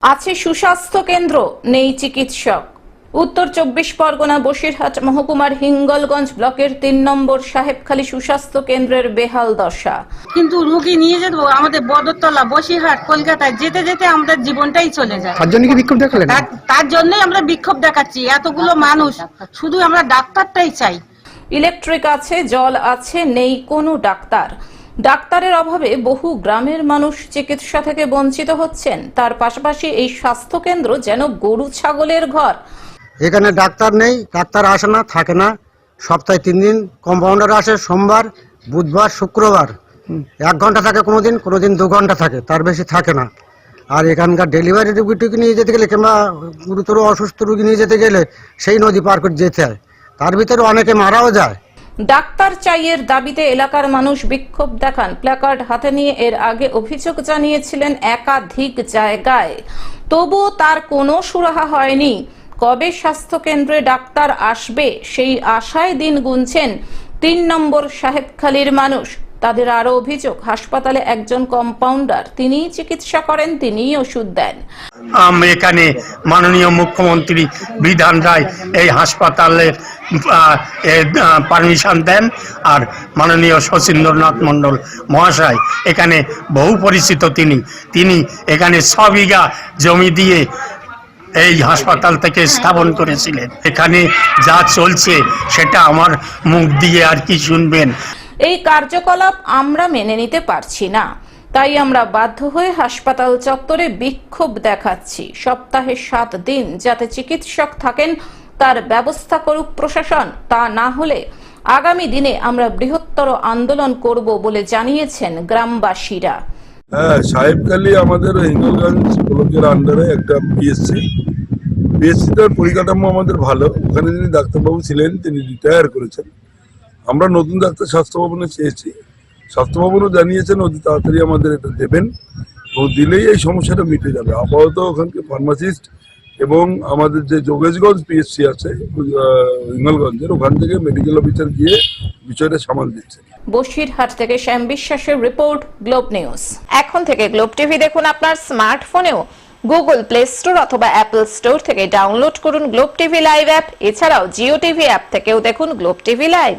আছে সুস্বাস্থ্য কেন্দ্র, নেই চিকিৎসক। উত্তর 24 পরগনা বসিরহাট মহকুমার হিঙ্গলগঞ্জ ব্লকের 3 নম্বর সাহেবখালী সুস্বাস্থ্য কেন্দ্রের বেহাল দশা। কিন্তু রোগী নিয়ে যেতে আমাদের বদরতলা, বসিরহাট, কলকাতায় যেতে যেতে আমাদের জীবনটাই চলে যায়। তার জন্য কি বিক্ষোভ দেখালেন? তার জন্যই আমরা বিক্ষোভ দেখাচ্ছি। এতগুলো মানুষ, শুধু আমরা ডাক্তারটাই চাই। ইলেকট্রিক আছে, জল আছে, নেই কোনো ডাক্তার। ডাক্তারের অভাবে বহু গ্রামের মানুষ চিকিৎসা থেকে বঞ্চিত হচ্ছেন। তার পাশাপাশি এই স্বাস্থ্য কেন্দ্র যেন গরু ছাগলের ঘর। এখানে ডাক্তার নেই, ডাক্তার আসে না, থাকে না। সপ্তাহে 3 দিন কম্পাউন্ডার আসে, সোমবার, বুধবার, শুক্রবার। 1 ঘন্টা থাকে কোনোদিন, কোনোদিন 2 ঘন্টা থাকে, তার বেশি থাকে না। আর এখানকার ডেলিভারি রুগীটুকি নিয়ে যেতে গেলে কিংবা গুরুতর অসুস্থ রুগী নিয়ে যেতে গেলে সেই নদী পার করে যেতে হয়। তার ভিতরে অনেকে মারাও যায়। ডাক্তার চাইয়ের দাবিতে এলাকার মানুষ বিক্ষোভ দেখান। প্ল্যাকার্ড হাতে নিয়ে এর আগে অভিযোগ জানিয়েছিলেন একাধিক জায়গায়, তবুও তার কোনো সুরাহা হয়নি। কবে স্বাস্থ্য কেন্দ্রে ডাক্তার আসবে সেই আশায় দিন গুনছেন 3 নম্বর সাহেবখালীর মানুষ। তাদের আরো অভিযোগ, হাসপাতালে একজন কম্পাউন্ডার, তিনিই চিকিৎসা করেন, তিনিই ওষুধ দেন। এখানে মাননীয় মুখ্যমন্ত্রী বিধান রায় এই হাসপাতালের পারমিশন দেন, আর মাননীয় শচীন্দ্রনাথ মণ্ডল মহাশয় এখানে বহু পরিচিত। তিনি এখানে 6 বিঘা জমি দিয়ে এই হাসপাতাল থেকে স্থাপন করেছিলেন। এখানে যা চলছে সেটা আমার মুখ দিয়ে আর কি শুনবেন। এই কার্যকলাপ আমরা মেনে নিতে পারছি না, তাই আমরা বাধ্য হয়ে হাসপাতাল চত্বরে বিক্ষোভ দেখাচ্ছি। সপ্তাহে 7 দিন যাতে চিকিৎসক থাকেন তার ব্যবস্থা করুক প্রশাসন। তা না হলে আগামী দিনে আমরা বৃহত্তর আন্দোলন করব বলে জানিয়েছেন গ্রামবাসীরা। সাহেবখালী আমাদের হিঙ্গলগঞ্জ ব্লকের আন্ডারে একটা পিএসসিটার পরিকাঠামো আমাদের ভালো। ওখানে যিনি ডাক্তারবাবু ছিলেন তিনি রিটায়ার করেছেন। আমরা নতুন ডাক্তার স্বাস্থ্য ভবনে চেয়েছি, স্বাস্থ্য ভবনও জানিয়েছেন অতি তাড়াতাড়ি আমাদের এটা দেবেন, এবং দিলেই এই সমস্যাটা মিটে যাবে। আপাতত ওখানকে ফার্মাসিস্ট এবং আমাদের যে যোগেশগঞ্জ পিএসসি আছে হিঙ্গলগঞ্জের, ওখান থেকে মেডিকেল অফিসার গিয়ে বিষয়টা সামাল দিচ্ছে। বসিরহাট থেকে শ্যাম বিশ্বাসের রিপোর্ট, গ্লোব নিউজ। এখন থেকে গ্লোব টিভি দেখুন আপনার স্মার্টফোনেও। গুগল প্লে স্টোর অথবা অ্যাপল স্টোর থেকে ডাউনলোড করুন গ্লোব টিভি লাইভ অ্যাপ। এছাড়াও জিও টিভি অ্যাপ থেকেও দেখুন গ্লোব টিভি লাইভ।